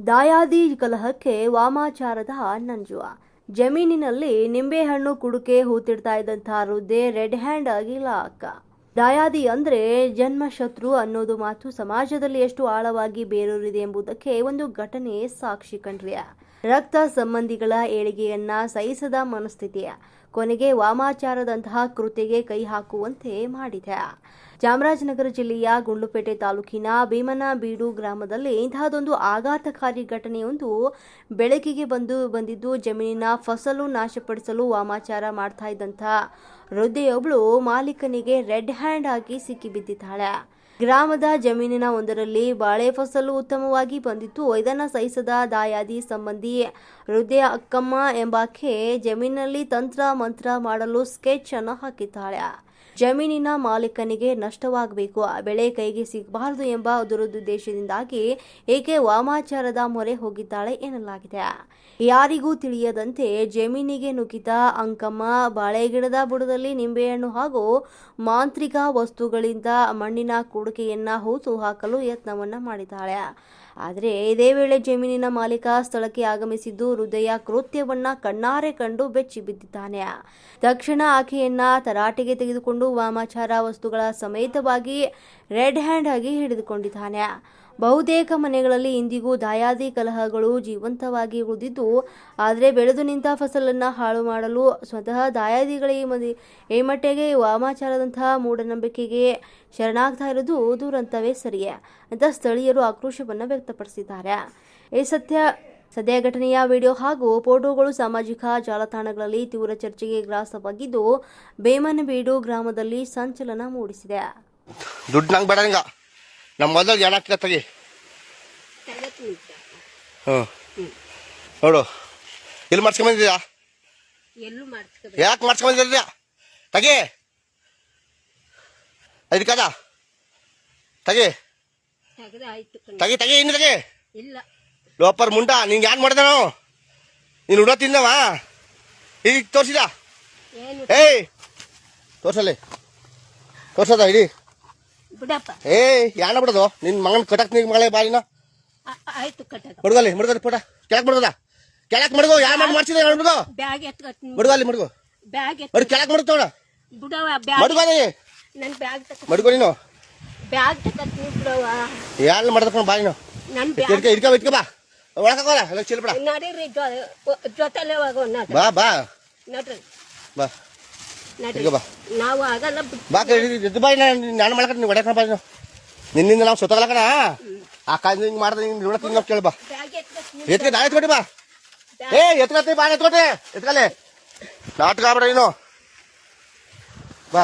ದಾಯಾದಿ ಕಲಹಕ್ಕೆ ವಾಮಾಚಾರದ ನಂಜು. ಜಮೀನಿನಲ್ಲಿ ನಿಂಬೆಹಣ್ಣು ಕುಡುಕೆ ಹೂತಿಡ್ತಾ ಇದ್ದಂತಹ ವೃದ್ಧೆ ರೆಡ್ ಹ್ಯಾಂಡ್ ಆಗಿ ಲಾಕ್. ದಾಯಾದಿ ಅಂದ್ರೆ ಜನ್ಮಶತ್ರು ಅನ್ನೋದು ಮಾತು ಸಮಾಜದಲ್ಲಿ ಎಷ್ಟು ಆಳವಾಗಿ ಬೇರೂರಿದೆ ಎಂಬುದಕ್ಕೆ ಒಂದು ಘಟನೆ ಸಾಕ್ಷಿ ಕಣ್ರಿ. ರಕ್ತ ಸಂಬಂಧಿಗಳ ಏಳಿಗೆಯನ್ನ ಸಹಿಸದ ಮನಸ್ಥಿತಿ ಕೊನೆಗೆ ವಾಮಾಚಾರದಂತಹ ಕೃತ್ಯಕ್ಕೆ ಕೈ ಹಾಕುವಂತೆ ಮಾಡಿದೆ. ಚಾಮರಾಜನಗರ ಜಿಲ್ಲೆಯ ಗುಂಡ್ಲುಪೇಟೆ ತಾಲೂಕಿನ ಭೀಮನಬೀಡು ಗ್ರಾಮದಲ್ಲಿ ಇಂತಹದೊಂದು ಆಘಾತಕಾರಿ ಘಟನೆಯೊಂದು ಬೆಳಕಿಗೆ ಬಂದಿದ್ದು ಜಮೀನಿನ ಫಸಲು ನಾಶಪಡಿಸಲು ವಾಮಾಚಾರ ಮಾಡ್ತಾ ಇದ್ದಂತಹ ವೃದ್ಧೆಯೊಬ್ಬಳು ಮಾಲೀಕನಿಗೆ ರೆಡ್ ಹ್ಯಾಂಡ್ ಆಗಿ ಸಿಕ್ಕಿಬಿದ್ದಿದ್ದಾಳೆ. ಗ್ರಾಮದ ಜಮೀನಿನ ಒಂದರಲ್ಲಿ ಬಾಳೆ ಫಸಲು ಉತ್ತಮವಾಗಿ ಬಂದಿತ್ತು. ಇದನ್ನು ಸಹಿಸದ ದಾಯಾದಿ ಸಂಬಂಧಿ ವೃದ್ಧೆಯ ಅಕ್ಕಮ್ಮ ಎಂಬಾಕೆ ಜಮೀನಿನಲ್ಲಿ ತಂತ್ರ ಮಂತ್ರ ಮಾಡಲು ಸ್ಕೆಚ್ ಅನ್ನು ಹಾಕಿದ್ದಾಳೆ. ಜಮೀನಿನ ಮಾಲೀಕನಿಗೆ ನಷ್ಟವಾಗಬೇಕು, ಬೆಳೆ ಕೈಗೆ ಸಿಗಬಾರದು ಎಂಬ ದುರುದ್ದೇಶದಿಂದಾಗಿ ಈಕೆ ವಾಮಾಚಾರದ ಮೊರೆ ಹೋಗಿದ್ದಾಳೆ ಎನ್ನಲಾಗಿದೆ. ಯಾರಿಗೂ ತಿಳಿಯದಂತೆ ಜಮೀನಿಗೆ ನುಗ್ಗಿದ ಅಂಕಮ್ಮ ಬಾಳೆಗಿಡದ ಬುಡದಲ್ಲಿ ನಿಂಬೆಹಣ್ಣು ಹಾಗೂ ಮಾಂತ್ರಿಕ ವಸ್ತುಗಳಿಂದ ಮಣ್ಣಿನ ಕುಡಿಕೆಯನ್ನ ಹೂತು ಹಾಕಲು ಯತ್ನವನ್ನ ಮಾಡಿದ್ದಾಳೆ. ಆದರೆ ಇದೇ ವೇಳೆ ಜಮೀನಿನ ಮಾಲೀಕ ಸ್ಥಳಕ್ಕೆ ಆಗಮಿಸಿದ್ದು ವೃದ್ಧೆಯ ಕೃತ್ಯವನ್ನ ಕಣ್ಣಾರೆ ಕಂಡು ಬೆಚ್ಚಿ ಬಿದ್ದಿದ್ದಾನೆ. ತಕ್ಷಣ ಆಕೆಯನ್ನ ತರಾಟೆಗೆ ತೆಗೆದುಕೊಂಡು ವಾಮಾಚಾರ ವಸ್ತುಗಳ ಸಮೇತವಾಗಿ ರೆಡ್ ಹ್ಯಾಂಡ್ ಆಗಿ ಹಿಡಿದುಕೊಂಡಿದ್ದಾನೆ. ಬಹುತೇಕ ಮನೆಗಳಲ್ಲಿ ಇಂದಿಗೂ ದಾಯಾದಿ ಕಲಹಗಳು ಜೀವಂತವಾಗಿ ಉಳಿದಿದ್ದು, ಆದರೆ ಬೆಳೆದು ನಿಂತ ಫಸಲನ್ನ ಹಾಳು ಮಾಡಲು ಸ್ವತಃ ದಾಯಾದಿಗಳೇ ಈ ಮಟ್ಟಿಗೆ ವಾಮಾಚಾರದಂತಹ ಮೂಢನಂಬಿಕೆಗೆ ಶರಣಾಗ್ತಾ ಇರೋದು ದುರಂತವೇ ಸರಿಯೇ ಅಂತ ಸ್ಥಳೀಯರು ಆಕ್ರೋಶವನ್ನು ವ್ಯಕ್ತಪಡಿಸಿದ್ದಾರೆ. ಈ ಸದ್ಯ ಘಟನೆಯ ವಿಡಿಯೋ ಹಾಗೂ ಫೋಟೋಗಳು ಸಾಮಾಜಿಕ ಜಾಲತಾಣಗಳಲ್ಲಿ ತೀವ್ರ ಚರ್ಚೆಗೆ ಗ್ರಾಸವಾಗಿದ್ದು ಭೀಮನಬೀಡು ಗ್ರಾಮದಲ್ಲಿ ಸಂಚಲನ ಮೂಡಿಸಿದೆ. ನಮ್ಮ ಮೊದಲು ಜನ ತೆಗಿ ನೋಡು, ಎಲ್ಲಿ ಮಾಡ್ಸ್ಕೊಂಬಂದಿದ್ಯಾ? ಯಾಕೆ ಮಾಡ್ಸ್ಕೊಂಬಂದಿದ್ಯಾ? ತಗಿ ಅದಕ್ಕದ ತಗಿ ತಗಿ ತಗಿ ಇನ್ನು ತಗಿ ಲೋಪರ್ ಮುಂಡ ನಿಂಗೆ ಯಾನ್ ಮಾಡ್ದ ನಾವು ನೀನು ಉಡ ತಿಂದವ ಈಗ ತೋರ್ಸಿದ ಏಯ್ ತೋರ್ಸಲ್ಲಿ ತೋರ್ಸದ ಇಡೀ ಯಾನ ಬಿಡೋದು ನಿನ್ ಮಗನ್ ಕಟಕ್ ನಿನ್ ಮಗಳೇ ಬಾರಿನ ಮುಡ್ಗಲ್ಲಿ ಮುಡ್ಗಲ್ಲಿ ಪುಟ ಕೆಳಕ್ ಮುಡ್ಗದ ಕೆಳಕ್ ಮುಡ್ಗೋ ಯಾ ಮಾಡಿ ಮಾಡ್ಸಿದ ಮುಡ್ಗೋ ಮುಡ್ಗಲ್ಲಿ ಮುಡ್ಗೋ ಮಡ್ ಕೆಳಕ್ ಮುಡ್ತೋಣ ಮಡ್ಗೋ ಮಡ್ಗೋ ನೀನು ಯಾರ ಮಾಡ್ದಪ್ಪ ಬಾರಿನ ಇಡ್ಕ ಇಟ್ಕ ಬಾ ಒಳಕೋಲ್ಲ ಎಲ್ಲ ಚಿಲ್ ಬಿಡ ಬಾ ಬಾ ಬಾ ಬಾ ಎದ್ದು ಬಾಯಿ ನಾನು ಮಾಡಕ ನೀವು ಹೊಡ್ಯಾಕ ಬಾರಿ ನಿನ್ನಿಂದ ನಾವು ಸುತ್ತಾಗಲಕಣ ಆ ಕಾಯ್ದು ಹಿಂಗೆ ಮಾಡ್ದೆ ಹಿಂಗೆ ನೋಡ ತಿಂಗ ಕೇಳಿ ಬಾ ಎತ್ಕ ನಾ ಎತ್ಕೊಟ್ಟಿ ಬಾ ಎತ್ಕತ್ತಿ ಬಾ ಎತ್ಕೊಟ್ಟೆ ಎತ್ಕಲೆ ನಾಟಕ ಆಗ್ಬೇಡ ನೀನು ಬಾ